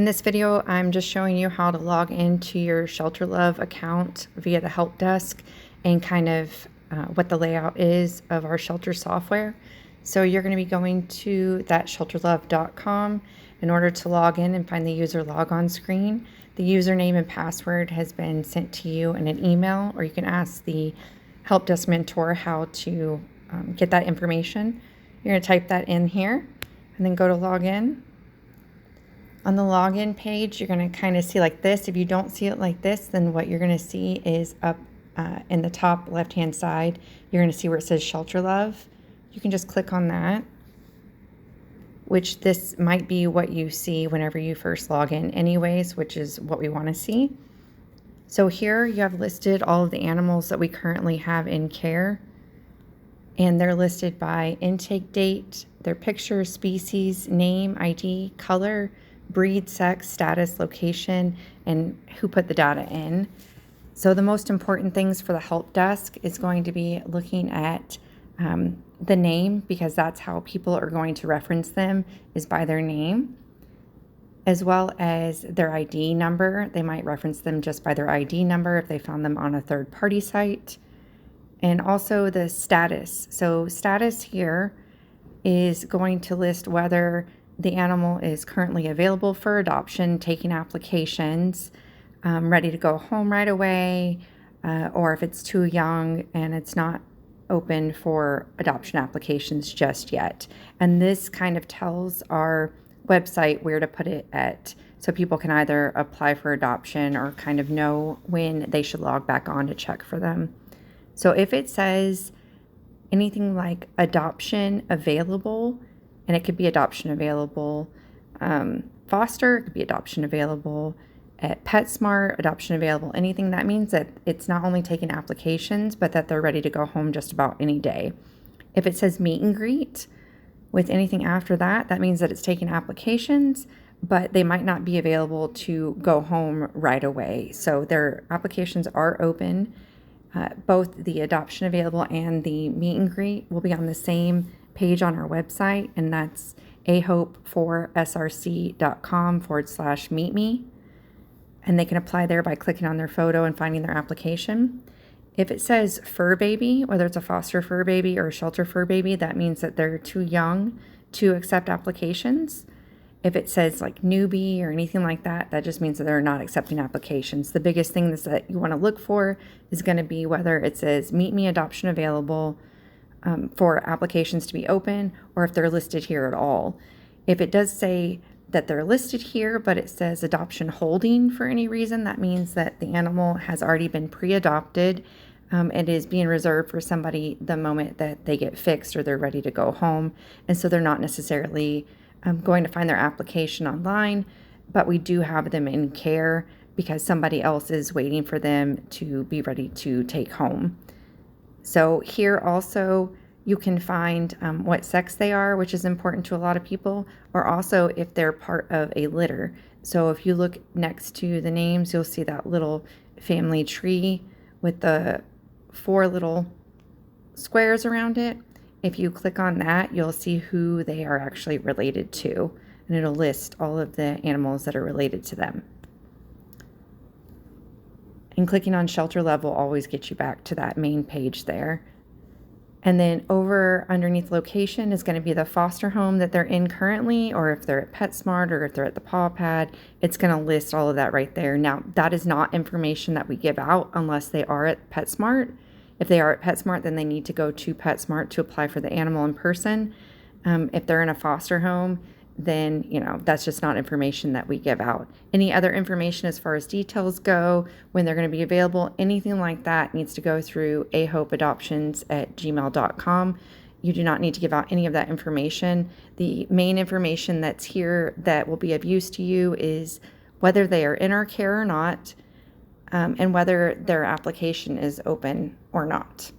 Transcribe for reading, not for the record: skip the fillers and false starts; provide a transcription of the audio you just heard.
In this video, I'm just showing you how to log into your Shelterluv account via the help desk and kind of what the layout is of our shelter software. So you're going to be going to that shelterluv.com in order to log in and find the user logon screen. The username and password has been sent to you in an email, or you can ask the help desk mentor how to get that information. You're going to type that in here and then go to login. On the login page, you're going to kind of see like this. If you don't see it like this, then what you're going to see is up in the top left-hand side, you're going to see where it says Shelterluv. You can just click on that, which this might be what you see whenever you first log in anyways, which is what we want to see. So here you have listed all of the animals that we currently have in care, and they're listed by intake date, their picture, species, name, ID, color, breed, sex, status, location, and who put the data in. So the most important things for the help desk is going to be looking at the name, because that's how people are going to reference them, is by their name, as well as their ID number. They might reference them just by their ID number if they found them on a third-party site. And also the status. So status here is going to list whether the animal is currently available for adoption, taking applications, ready to go home right away, or if it's too young and it's not open for adoption applications just yet. And this kind of tells our website where to put it at, so people can either apply for adoption or kind of know when they should log back on to check for them. So if it says anything like adoption available, and it could be adoption available foster, it could be adoption available at PetSmart, adoption available anything, that means that it's not only taking applications, but that they're ready to go home just about any day. If it says meet and greet with anything after that, that means that it's taking applications, but they might not be available to go home right away. So their applications are open. Both the adoption available and the meet and greet will be on the same page on our website, and that's ahope4src.com/meetme. And they can apply there by clicking on their photo and finding their application. If it says fur baby, whether it's a foster fur baby or a shelter fur baby, that means that they're too young to accept applications. If it says like newbie or anything like that, that just means that they're not accepting applications. The biggest thing that you want to look for is going to be whether it says meet me adoption available for applications to be open, or if they're listed here at all. If it does say that they're listed here, but it says adoption holding for any reason, that means that the animal has already been pre-adopted. It is being reserved for somebody the moment that they get fixed or they're ready to go home. And so they're not necessarily going to find their application online, but we do have them in care because somebody else is waiting for them to be ready to take home. So here also you can find what sex they are, which is important to a lot of people, or also if they're part of a litter. So if you look next to the names, you'll see that little family tree with the 4 little squares around it. If you click on that, you'll see who they are actually related to, and it'll list all of the animals that are related to them. And clicking on Shelterluv will always get you back to that main page there. And then over underneath location is going to be the foster home that they're in currently, or if they're at PetSmart or if they're at the Paw Pad, it's going to list all of that right there. Now, that is not information that we give out unless they are at PetSmart. If they are at PetSmart, then they need to go to PetSmart to apply for the animal in person. If they're in a foster home, then, that's just not information that we give out. Any other information as far as details go, when they're going to be available, anything like that needs to go through ahopeadoptions@gmail.com. You do not need to give out any of that information. The main information that's here that will be of use to you is whether they are in our care or not, and whether their application is open or not.